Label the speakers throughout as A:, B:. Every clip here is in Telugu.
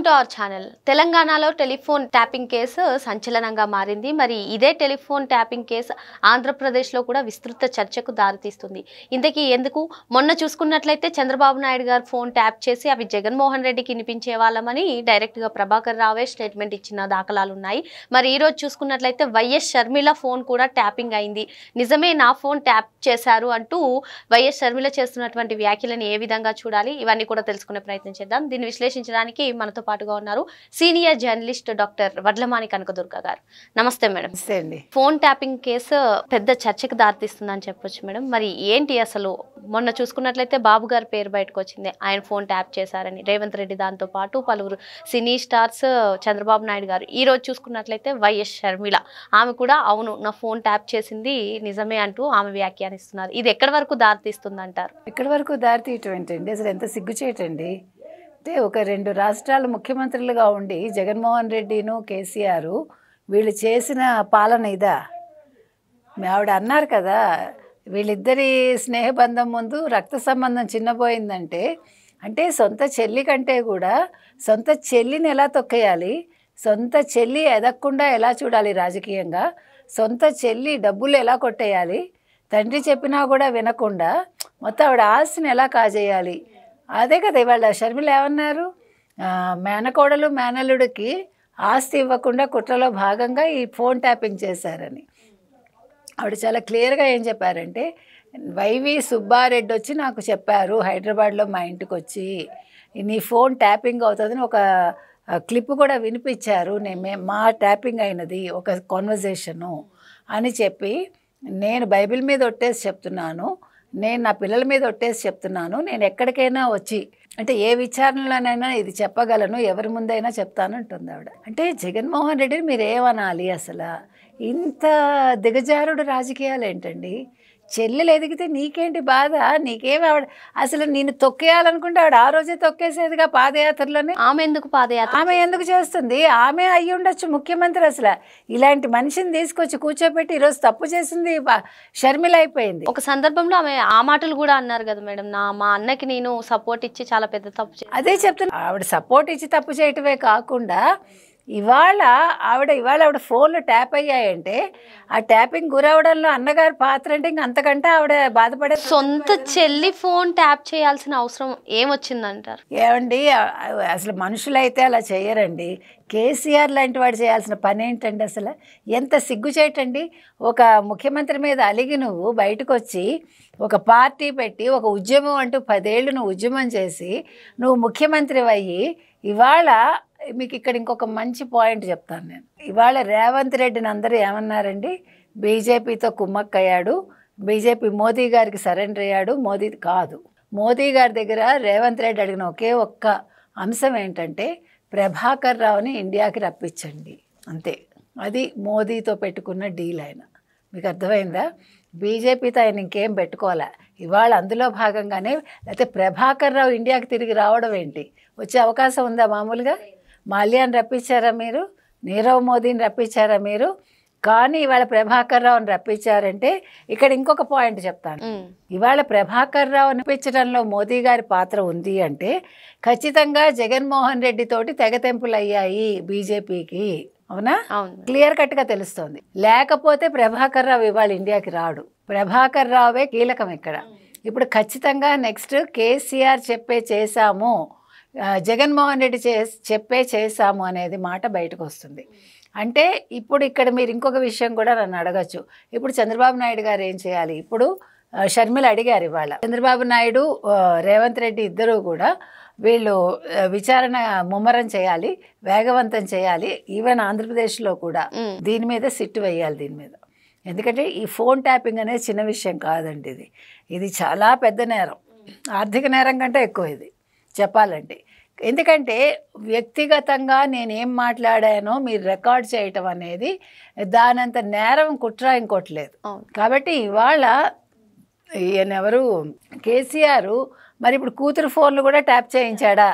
A: To our channel. తెలంగాణలో టెలిఫోన్ ట్యాపింగ్ కేసు సంచలనంగా మారింది. మరి ఇదే టెలిఫోన్ ట్యాపింగ్ కేసు ఆంధ్రప్రదేశ్లో కూడా విస్తృత చర్చకు దారితీస్తుంది. ఇంతకీ ఎందుకు? మొన్న చూసుకున్నట్లయితే చంద్రబాబు నాయుడు గారు ఫోన్ ట్యాప్ చేసి అవి జగన్మోహన్ రెడ్డికి వినిపించే వాళ్ళమని డైరెక్ట్గా ప్రభాకర్ రావే స్టేట్మెంట్ ఇచ్చిన దాఖలాలు ఉన్నాయి. మరి ఈరోజు చూసుకున్నట్లయితే వైఎస్ షర్మిల ఫోన్ కూడా ట్యాపింగ్ అయింది. నిజమే, నా ఫోన్ ట్యాప్ చేశారు అంటూ వైఎస్ షర్మిల చేస్తున్నటువంటి వ్యాఖ్యలను ఏ విధంగా చూడాలి, ఇవన్నీ కూడా తెలుసుకునే ప్రయత్నం చేద్దాం. దీన్ని విశ్లేషించడానికి మనతో పాటుగా ఉన్నారు senior journalist doctor Vadlamani Kanakadurga గారు. నమస్తే మేడం. ఫోన్ ట్యాపింగ్ కేసు పెద్ద చర్చకు దారితీస్తుందని చెప్పొచ్చు మేడం. మరి ఏంటి అసలు? మొన్న చూసుకున్నట్లయితే బాబు గారి పేరు బయటకు వచ్చింది, ఆయన ఫోన్ ట్యాప్ చేశారని. రేవంత్ రెడ్డి దాంతో పాటు పలువురు సినీ స్టార్స్, చంద్రబాబు నాయుడు గారు. ఈ రోజు చూసుకున్నట్లయితే వైఎస్ షర్మిల, ఆమె కూడా అవును నా ఫోన్ ట్యాప్ చేసింది నిజమే అంటూ ఆమె వ్యాఖ్యానిస్తున్నారు. ఇది ఎక్కడి వరకు దారితీస్తుంది అంటారు?
B: ఎక్కడి వరకు దారితీయటం ఏంటండి? అసలు ఎంత సిగ్గుచేటండి. అంటే ఒక 2 రాష్ట్రాల ముఖ్యమంత్రులుగా ఉండి జగన్మోహన్ రెడ్డిను కేసీఆర్ వీళ్ళు చేసిన పాలన ఇదా? ఆవిడ అన్నారు కదా, వీళ్ళిద్దరి స్నేహబంధం ముందు రక్త సంబంధం చిన్నపోయిందంటే, అంటే సొంత చెల్లి కంటే కూడా సొంత చెల్లిని ఎలా తొక్కేయాలి, సొంత చెల్లి ఎదగకుండా ఎలా చూడాలి రాజకీయంగా, సొంత చెల్లి డబ్బులు ఎలా కొట్టేయాలి, తండ్రి చెప్పినా కూడా వినకుండా మొత్తం ఆవిడ ఆస్తిని ఎలా కాజేయాలి. అదే కదా ఇవాళ షర్మిల ఏమన్నారు, మేనకోడలు మేనల్లుడికి ఆస్తి ఇవ్వకుండా కుట్రలో భాగంగా ఈ ఫోన్ ట్యాపింగ్ చేశారని. ఆవిడ చాలా క్లియర్గా ఏం చెప్పారంటే, వైవి సుబ్బారెడ్డి వచ్చి నాకు చెప్పారు హైదరాబాద్లో మా ఇంటికి వచ్చి నీ ఫోన్ ట్యాపింగ్ అవుతుందని ఒక క్లిప్ కూడా వినిపించారు, మా ట్యాపింగ్ అయినది ఒక కాన్వర్జేషను అని చెప్పి, నేను బైబిల్ మీద ఒట్టేసి చెప్తున్నాను, నేను నా పిల్లల మీద ఒట్టేసి చెప్తున్నాను, నేను ఎక్కడికైనా వచ్చి అంటే ఏ విచారణలోనైనా ఇది చెప్పగలను, ఎవరి ముందైనా చెప్తానంటుంది ఆవిడ. అంటే జగన్మోహన్ రెడ్డిని మీరు ఏమనాలి అసలు? ఇంత దిగజారుడు రాజకీయాలు ఏంటండి? చెల్లెలు ఎదిగితే నీకేంటి బాధ? నీకేమి ఆవిడ అసలు నేను తొక్కేయాలనుకుంటే ఆవిడ ఆ రోజే తొక్కేసేదిగా పాదయాత్రలోనే.
A: ఆమె ఎందుకు పాదయాత్ర?
B: ఆమె ఎందుకు చేస్తుంది? ఆమె అయ్యి ఉండొచ్చు ముఖ్యమంత్రి. అసలు ఇలాంటి మనిషిని తీసుకొచ్చి కూర్చోబెట్టి ఈరోజు తప్పు చేసింది షర్మిల అయిపోయింది.
A: ఒక సందర్భంలో ఆమె ఆ మాటలు కూడా అన్నారు కదా మేడం, మా అన్నకి నేను సపోర్ట్ ఇచ్చి చాలా పెద్ద తప్పు.
B: అదే చెప్తున్నా, ఆవిడ సపోర్ట్ ఇచ్చి తప్పు చేయటమే కాకుండా ఇవాళ ఆవిడ ఫోన్లు ట్యాప్ అయ్యాయంటే ఆ ట్యాపింగ్ గురవడంలో అన్నగారి పాత్ర అంటే ఇంక అంతకంటే ఆవిడ బాధపడే.
A: సొంత చెల్లి ఫోన్ ట్యాప్ చేయాల్సిన అవసరం ఏమొచ్చిందంటారు?
B: ఏమండి, అసలు మనుషులైతే అలా చేయరండి. కేసీఆర్ లాంటి వాడు చేయాల్సిన పని ఏంటండి? అసలు ఎంత సిగ్గుచేటండి. ఒక ముఖ్యమంత్రి మీద అలిగి నువ్వు బయటకు వచ్చి ఒక పార్టీ పెట్టి ఒక ఉద్యమం అంటూ 10 ఏళ్ళు నువ్వు ఉద్యమం చేసి నువ్వు ముఖ్యమంత్రి అయ్యి ఇవాళ మీకు ఇక్కడ ఇంకొక మంచి పాయింట్ చెప్తాను నేను. ఇవాళ రేవంత్ రెడ్డిని అందరూ ఏమన్నారండి, బీజేపీతో కుమ్మక్కయ్యాడు, బీజేపీ మోదీ గారికి సరెండర్ అయ్యాడు. మోదీ కాదు, మోదీ గారి దగ్గర రేవంత్ రెడ్డి అడిగిన ఒకే ఒక్క అంశం ఏంటంటే ప్రభాకర్ రావుని ఇండియాకి రప్పించండి, అంతే. అది మోదీతో పెట్టుకున్న డీల్. ఆయన మీకు అర్థమైందా? బీజేపీతో ఆయన ఇంకేం పెట్టుకోలే. ఇవాళ అందులో భాగంగానే లేకపోతే ప్రభాకర్ రావు ఇండియాకి తిరిగి రావడం ఏంటి? వచ్చే అవకాశం ఉందా? మామూలుగా మాల్యాన్ని రప్పించారా మీరు? నీరవ్ మోదీని రప్పించారా మీరు? కానీ ఇవాళ ప్రభాకర్ రావుని రప్పించారంటే ఇక్కడ ఇంకొక పాయింట్ చెప్తాను. ఇవాళ ప్రభాకర్ రావుని రప్పించడంలో మోదీ గారి పాత్ర ఉంది అంటే ఖచ్చితంగా జగన్మోహన్ రెడ్డి తోటి తెగతెంపులు అయ్యాయి బీజేపీకి. అవునా? క్లియర్ కట్గా తెలుస్తోంది. లేకపోతే ప్రభాకర్ రావు ఇవాళ ఇండియాకి రాడు. ప్రభాకర్ రావే కీలకం ఇక్కడ. ఇప్పుడు ఖచ్చితంగా నెక్స్ట్ కేసీఆర్ చెప్పే చేశాము, జగన్మోహన్ రెడ్డి చెప్పే చేశాము అనేది మాట బయటకు వస్తుంది. అంటే ఇప్పుడు ఇక్కడ మీరు ఇంకొక విషయం కూడా నన్ను అడగచ్చు, ఇప్పుడు చంద్రబాబు నాయుడు గారు ఏం చేయాలి? ఇప్పుడు షర్మిల అడిగారు ఇవాళ, చంద్రబాబు నాయుడు రేవంత్ రెడ్డి ఇద్దరూ కూడా వీళ్ళు విచారణ ముమ్మరం చేయాలి, వేగవంతం చేయాలి, ఈవెన్ ఆంధ్రప్రదేశ్లో కూడా దీని మీద సిట్టు వేయాలి దీని మీద. ఎందుకంటే ఈ ఫోన్ ట్యాపింగ్ అనేది చిన్న విషయం కాదండి. ఇది చాలా పెద్ద నేరం, ఆర్థిక నేరం కంటే ఎక్కువ ఇది చెప్పాలంటే. ఎందుకంటే వ్యక్తిగతంగా నేనేం మాట్లాడానో మీరు రికార్డ్ చేయటం అనేది దానంత నేరం కుట్ర ఇంకోట్లేదు. కాబట్టి ఇవాళ ఈయనెవరు కేసీఆర్ మరి ఇప్పుడు కూతురు ఫోన్లు కూడా ట్యాప్ చేయించాడా?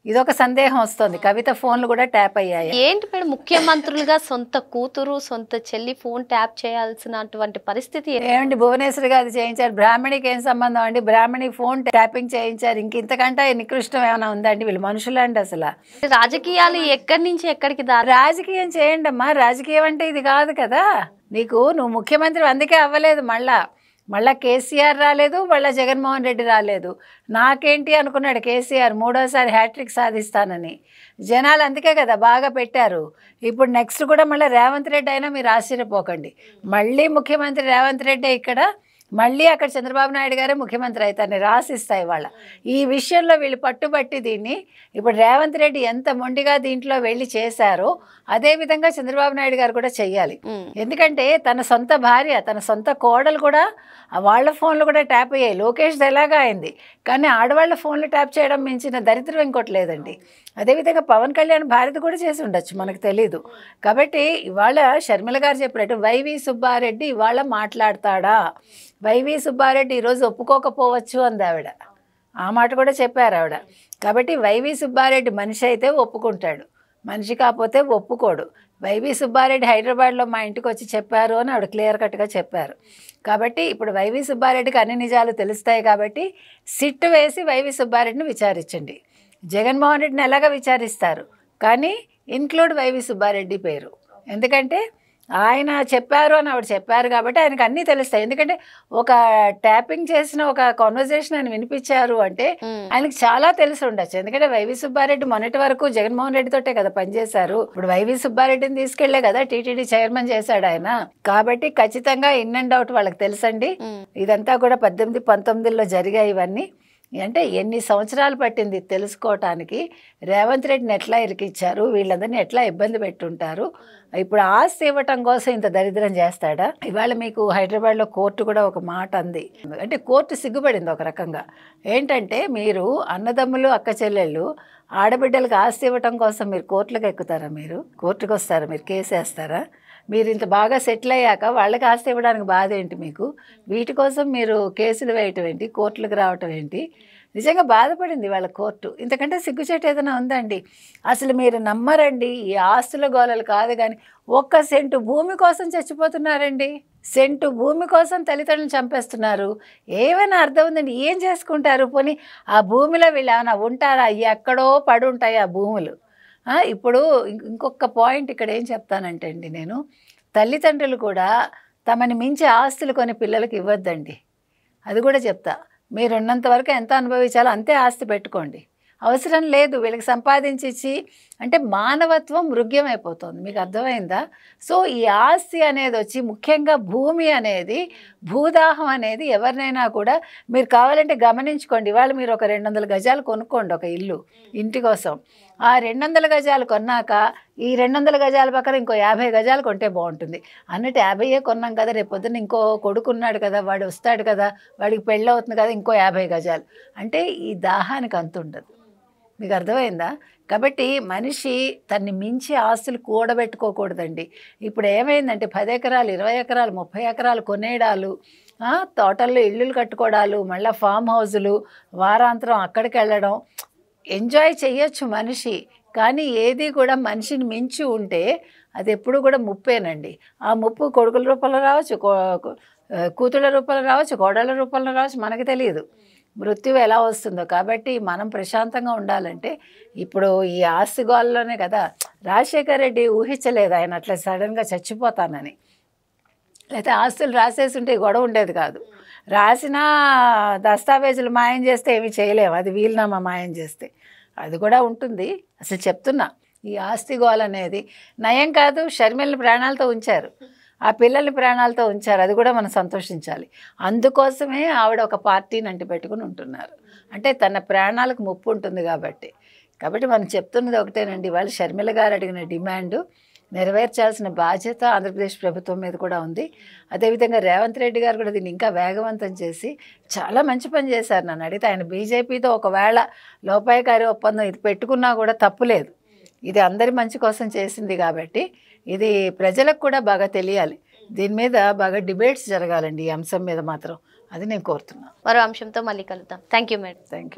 B: ఇదొక సందేహం వస్తుంది. కవిత ఫోన్లు కూడా ట్యాప్ అయ్యాయి.
A: ఏంటి మేడం, ముఖ్యమంత్రులుగా సొంత కూతురు సొంత చెల్లి ఫోన్ ట్యాప్ చేయాల్సినటువంటి పరిస్థితి
B: ఏమండి, భువనేశ్వరి గారు చేయించారు, బ్రాహ్మణికి ఏం సంబంధం అండి? బ్రాహ్మణి ఫోన్ ట్యాపింగ్ చేయించారు, ఇంతకంటే నికృష్టం ఏమైనా ఉందండి? వీళ్ళు మనుషులండి అసలు.
A: రాజకీయాలు ఎక్కడి నుంచి ఎక్కడికి
B: రాజకీయం చేయండి అమ్మా, రాజకీయం అంటే ఇది కాదు కదా. నువ్వు ముఖ్యమంత్రి అందుకే అవ్వలేదు. మళ్ళా కేసీఆర్ రాలేదు, మళ్ళీ జగన్మోహన్ రెడ్డి రాలేదు. నాకేంటి అనుకున్నాడు కేసీఆర్, 3వ సారి హ్యాట్రిక్ సాధిస్తానని. జనాలు అందుకే కదా బాగా పెట్టారు. ఇప్పుడు నెక్స్ట్ కూడా మళ్ళీ రేవంత్ రెడ్డి అయినా మీరు ఆశ్చర్యపోకండి. మళ్ళీ ముఖ్యమంత్రి రేవంత్ రెడ్డి ఇక్కడ, మళ్ళీ అక్కడ చంద్రబాబు నాయుడు గారే ముఖ్యమంత్రి అవుతారని రాసిస్తాయి వాళ్ళ. ఈ విషయంలో వీళ్ళు పట్టుబట్టి దీన్ని ఇప్పుడు రేవంత్ రెడ్డి ఎంత మొండిగా దీంట్లో వెళ్ళి చేశారో అదేవిధంగా చంద్రబాబు నాయుడు గారు కూడా చెయ్యాలి. ఎందుకంటే తన సొంత భార్య, తన సొంత కోడలు కూడా వాళ్ళ ఫోన్లు కూడా ట్యాప్ అయ్యాయి. లోకేష్ ఎలాగా అయింది, కానీ ఆడవాళ్ళ ఫోన్లు ట్యాప్ చేయడం మించిన దరిద్రం ఇంకోటి లేదండి. అదేవిధంగా పవన్ కళ్యాణ్ భారతి కూడా చేసి ఉండొచ్చు, మనకు తెలీదు. కాబట్టి ఇవాళ షర్మిల గారు చెప్పినట్టు వైవి సుబ్బారెడ్డి ఇవాళ మాట్లాడతాడా? వైవి సుబ్బారెడ్డి ఈరోజు ఒప్పుకోకపోవచ్చు అంది ఆవిడ. ఆ మాట కూడా చెప్పారు ఆవిడ. కాబట్టి వైవి సుబ్బారెడ్డి మనిషి అయితే ఒప్పుకుంటాడు, మనిషి కాకపోతే ఒప్పుకోడు. వైవి సుబ్బారెడ్డి హైదరాబాద్లో మా ఇంటికి వచ్చి చెప్పారు అని ఆవిడ క్లియర్ కట్గా చెప్పారు. కాబట్టి ఇప్పుడు వైవి సుబ్బారెడ్డికి అన్ని నిజాలు తెలుస్తాయి. కాబట్టి సిట్టు వేసి వైవి సుబ్బారెడ్డిని విచారించండి. జగన్మోహన్ రెడ్డిని ఎలాగ విచారిస్తారు, కానీ ఇన్క్లూడ్ వైవి సుబ్బారెడ్డి పేరు. ఎందుకంటే ఆయన చెప్పారు అని ఆవిడ చెప్పారు కాబట్టి ఆయనకు అన్నీ తెలుస్తాయి. ఎందుకంటే ఒక ట్యాపింగ్ చేసిన ఒక కాన్వర్జేషన్ ఆయన వినిపించారు అంటే ఆయనకు చాలా తెలిసి ఉండొచ్చు. ఎందుకంటే వైవి సుబ్బారెడ్డి మొన్నటి వరకు జగన్మోహన్ రెడ్డితోటే కదా పనిచేశారు. ఇప్పుడు వైవి సుబ్బారెడ్డిని తీసుకెళ్లే కదా టీటీడీ చైర్మన్ చేశాడు ఆయన. కాబట్టి ఖచ్చితంగా ఇన్ అండ్ అవుట్ వాళ్ళకి తెలుసండి. ఇదంతా కూడా 18, 19లో జరిగాయి ఇవన్నీ. అంటే ఎన్ని సంవత్సరాలు పట్టింది తెలుసుకోవటానికి. రేవంత్ రెడ్డిని ఎట్లా ఇరికిచ్చారు, వీళ్ళందరినీ ఎట్లా ఇబ్బంది పెట్టుంటారు. ఇప్పుడు ఆస్తి ఇవ్వటం కోసం ఇంత దరిద్రం చేస్తాడా? ఇవాళ మీకు హైదరాబాద్లో కోర్టు కూడా ఒక మాట అంది. అంటే కోర్టు సిగ్గుపడింది ఒక రకంగా. ఏంటంటే మీరు అన్నదమ్ములు అక్క చెల్లెళ్ళు ఆడబిడ్డలకు ఆస్తి ఇవ్వటం కోసం మీరు కోర్టులకు ఎక్కుతారా? మీరు కోర్టుకు వస్తారా? మీరు కేసు వేస్తారా? మీరు ఇంత బాగా సెటిల్ అయ్యాక వాళ్ళకి ఆస్తి ఇవ్వడానికి బాధ ఏంటి మీకు? వీటి కోసం మీరు కేసులు వేయటం ఏంటి, కోర్టులకు రావటం ఏంటి? నిజంగా బాధపడింది వాళ్ళ కోర్టు. ఇంతకంటే సిగ్గుచేటు ఏదైనా ఉందండి? అసలు మీరు నమ్మరండి, ఈ ఆస్తుల గోళలు కాదు కానీ 1 సెంటు భూమి కోసం చచ్చిపోతున్నారండి. సెంటు భూమి కోసం తల్లిదండ్రులను చంపేస్తున్నారు. ఏమైనా అర్థం ఉందండి? ఏం చేసుకుంటారు? పోనీ ఆ భూమిలో వీళ్ళు ఏమైనా ఉంటారా? ఎక్కడో పడి ఉంటాయి ఆ భూములు. ఇప్పుడు ఇంకొక పాయింట్ ఇక్కడ ఏం చెప్తానంటే అండి, నేను తల్లిదండ్రులు కూడా తమని మించి ఆస్తులు కొని పిల్లలకి ఇవ్వద్దండి. అది కూడా చెప్తా. మీరు ఉన్నంత వరకు ఎంత అనుభవించాలో అంతే ఆస్తి పెట్టుకోండి. అవసరం లేదు వీళ్ళకి సంపాదించి. అంటే మానవత్వం మృగ్యమైపోతుంది. మీకు అర్థమైందా? సో ఈ ఆస్తి అనేది వచ్చి ముఖ్యంగా భూమి అనేది, భూదాహం అనేది ఎవరినైనా కూడా మీరు కావాలంటే గమనించుకోండి. ఇవాళ మీరు ఒక 200 గజాలు కొనుక్కోండి, ఒక ఇల్లు ఇంటి కోసం. ఆ 200 గజాలు కొన్నాక ఈ 200 గజాల పక్కన ఇంకో 50 గజాలు కొంటే బాగుంటుంది అన్నట్టు. 50 కొన్నాం కదా, రేపు పొద్దున్న ఇంకో కొడుకున్నాడు కదా, వాడు వస్తాడు కదా, వాడికి పెళ్ళి అవుతుంది కదా, ఇంకో 50 గజాలు. అంటే ఈ దాహానికి అంత ఉండదు. మీకు అర్థమైందా? కాబట్టి మనిషి తన్ని మించి ఆస్తులు కూడబెట్టుకోకూడదండి. ఇప్పుడు ఏమైందంటే 10 ఎకరాలు, 20 ఎకరాలు, 30 ఎకరాలు కొనేయడాలు, తోటల్లో ఇళ్ళు కట్టుకోవడాలు, మళ్ళీ ఫామ్ హౌజులు, వారాంతరం అక్కడికి వెళ్ళడం. ఎంజాయ్ చేయొచ్చు మనిషి, కానీ ఏది కూడా మనిషిని మించి ఉంటే అది ఎప్పుడు కూడా ముప్పేనండి. ఆ ముప్పు కొడుకుల రూపంలో రావచ్చు, కూతుళ్ళ రూపంలో రావచ్చు, కోడళ్ళ రూపంలో రావచ్చు, మనకు తెలియదు మృత్యువు ఎలా వస్తుందో. కాబట్టి మనం ప్రశాంతంగా ఉండాలంటే ఇప్పుడు ఈ ఆస్తి గోల్లోనే కదా రాజశేఖర్ రెడ్డి ఊహించలేదు ఆయన అట్లా సడన్గా చచ్చిపోతానని. లేకపోతే ఆస్తులు రాసేసి ఉంటే గొడవ ఉండేది కాదు. రాసిన దస్తావేజులు మాయం చేస్తే ఏమీ చేయలేము, అది వీలునామా మాయం చేస్తే అది కూడా ఉంటుంది. అసలు చెప్తున్నా, ఈ ఆస్తి గోల్ అనేది నయం కాదు. షర్మిలని ప్రాణాలతో ఉంచారు, ఆ పిల్లల్ని ప్రాణాలతో ఉంచారు, అది కూడా మనం సంతోషించాలి. అందుకోసమే ఆవిడ ఒక పార్టీని అంటి పెట్టుకుని ఉంటున్నారు. అంటే తన ప్రాణాలకు ముప్పు ఉంటుంది కాబట్టి. మనం చెప్తున్నది ఒకటేనండి, వాళ్ళు షర్మిల గారు అడిగిన డిమాండు నెరవేర్చాల్సిన బాధ్యత ఆంధ్రప్రదేశ్ ప్రభుత్వం మీద కూడా ఉంది. అదేవిధంగా రేవంత్ రెడ్డి గారు కూడా దీన్ని ఇంకా వేగవంతం చేసి చాలా మంచి పని చేశారు. నన్ను అడిగితే ఆయన బీజేపీతో ఒకవేళ లోపాయకారి ఒప్పందం ఇది పెట్టుకున్నా కూడా తప్పులేదు. ఇది అందరి మంచి కోసం చేసింది కాబట్టి ఇది ప్రజలకు కూడా బాగా తెలియాలి. దీని మీద బాగా డిబేట్స్ జరగాలండి ఈ అంశం మీద మాత్రం. అది నేను కోరుతున్నాను.
A: మరో అంశంతో మళ్ళీ కలుద్దాం. Thank you madam.
B: Thank you.